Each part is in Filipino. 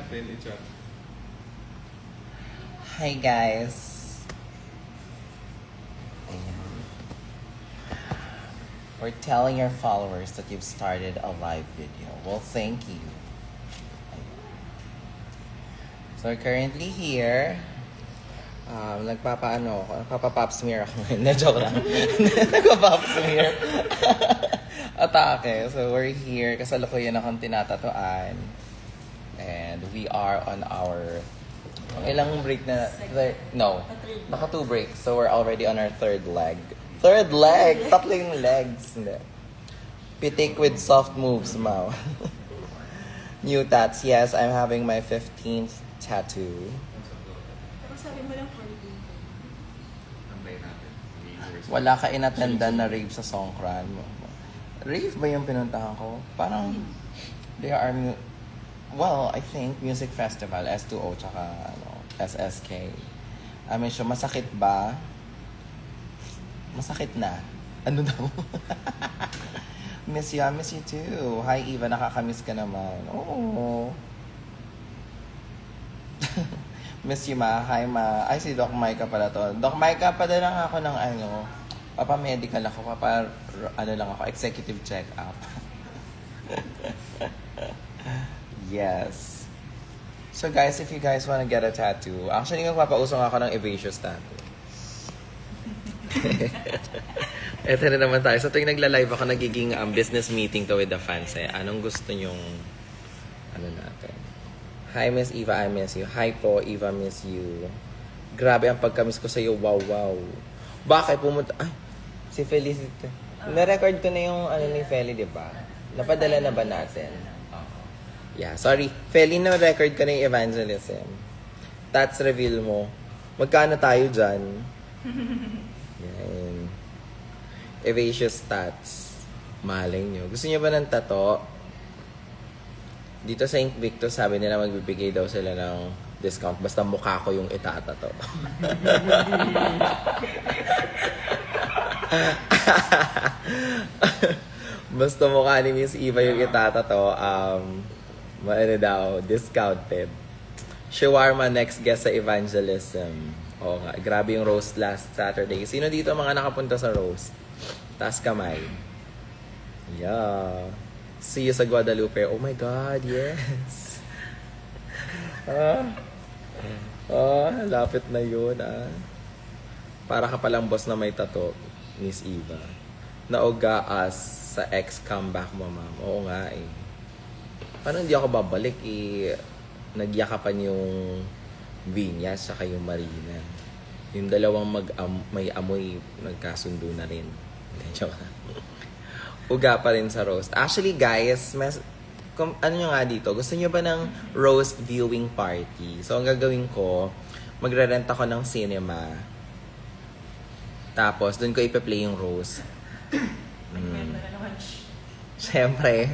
natin, i-chat. Hi guys. Ayan. We're telling your followers that you've started a live video. Well, thank you. Ayan. So we're currently here. Nagpapa-pop smear ako ngayon. Na-joke lang. Nagpa-pop smear. Atake. So we're here. Kasalukuyan akong tinatatuan. And we are on our... Ilang break na? No. Naka 2 breaks. So we're already on our 3rd leg. 3rd leg! Tatlong legs. Hindi. Pitik with soft moves, Mau. New tats. Yes, I'm having my 15th tattoo. Pero sabi mo lang 40. Antayin natin. Wala ka inattendan na rave sa Songkran. Rave ba yung pinuntahan ko? Parang, they are, well, I think, music festival, S2O, tsaka, SSK. I mean, masakit ba? Masakit na. Ano daw? Miss you, I miss you too. Hi, Eva, nakakamiss ka naman. Oo. Miss you, ma. Hi, ma. Ay, si Doc Micah pala to. Doc Micah, padala nga ako ng papa-medical ako, lang ako, executive check-up. Yes. So guys, if you guys wanna get a tattoo, actually magpapausong ako ng Evacious tattoo. Ito na naman tayo. So tuwing nagla-live ako, nagiging business meeting to with the fans. Anong gusto nyong, natin? Hi, Miss Eva, I miss you. Hi po, Eva, miss you. Grabe ang pagkamiss ko sa'yo. Wow, wow. Bakit pumunta? Ay, si Felicity. Na-record ko na yung ni Feli, di ba? Napadala na ba natin? Yeah, sorry. Feli, na-record ko na yung evangelism. Tats reveal mo. Magkano tayo dyan? Yan. Evacious tats. Malay nyo. Gusto nyo ba ng tato? Dito sa St. Victor, sabi nila magbibigay daw sila ng discount. Basta mukha ko yung itatato. Basta mukha ni Miss Eva yung itatato. Discounted. Shawarma next guest sa evangelism. Oo nga, grabe yung roast last Saturday. Sino dito mga nakapunta sa roast? Taas kamay. Yeah. See you sa Guadalupe. Oh my God, yes. Lapit na yun, Para ka palang boss na may tato, Miss Eva. Naugaas sa ex-comeback mo, ma'am. Oo nga, Paano hindi ako babalik, nagyakapan yung Vinyas saka yung Marina. Yung dalawang may amoy, nagkasundo na rin. Uga pa rin sa roast. Actually, guys, ano nyo nga dito? Gusto nyo ba ng roast viewing party? So, ang gagawin ko, magre-rent ako ng cinema. Tapos, dun ko ipe-play yung roast. Siyempre.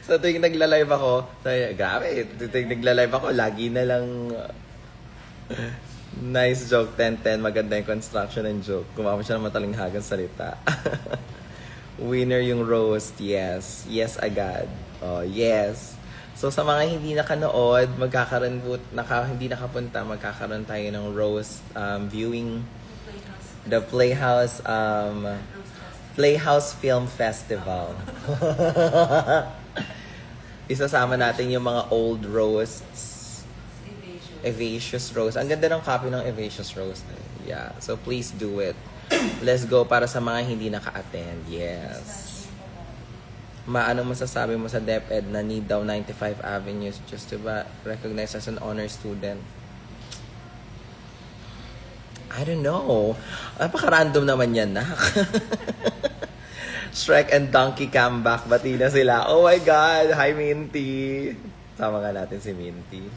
So, tuwing nagla-live ako, grabe, tuwing nagla-live ako, lagi na lang nice joke, 10-10, maganda yung construction and joke. Gumamit siya ng matalinghagang salita. Winner yung roast, yes. Yes agad. Oh, yes. So, sa mga hindi nakanood, hindi nakapunta, magkakaroon tayo ng roast viewing, the Playhouse Film Festival. Isasama natin yung mga old roasts. Evacious roast. Ang ganda ng copy ng Evacious roast. Yeah. So please do it. Let's go para sa mga hindi naka-attend. Yes. Ano masasabi mo sa DepEd na need daw 95 avenues just to be recognized as an honor student? I don't know. Napaka-random naman yan, nak. Shrek and Donkey comeback. Bati na sila. Oh my God! Hi, Minty! Sama nga natin si Minty.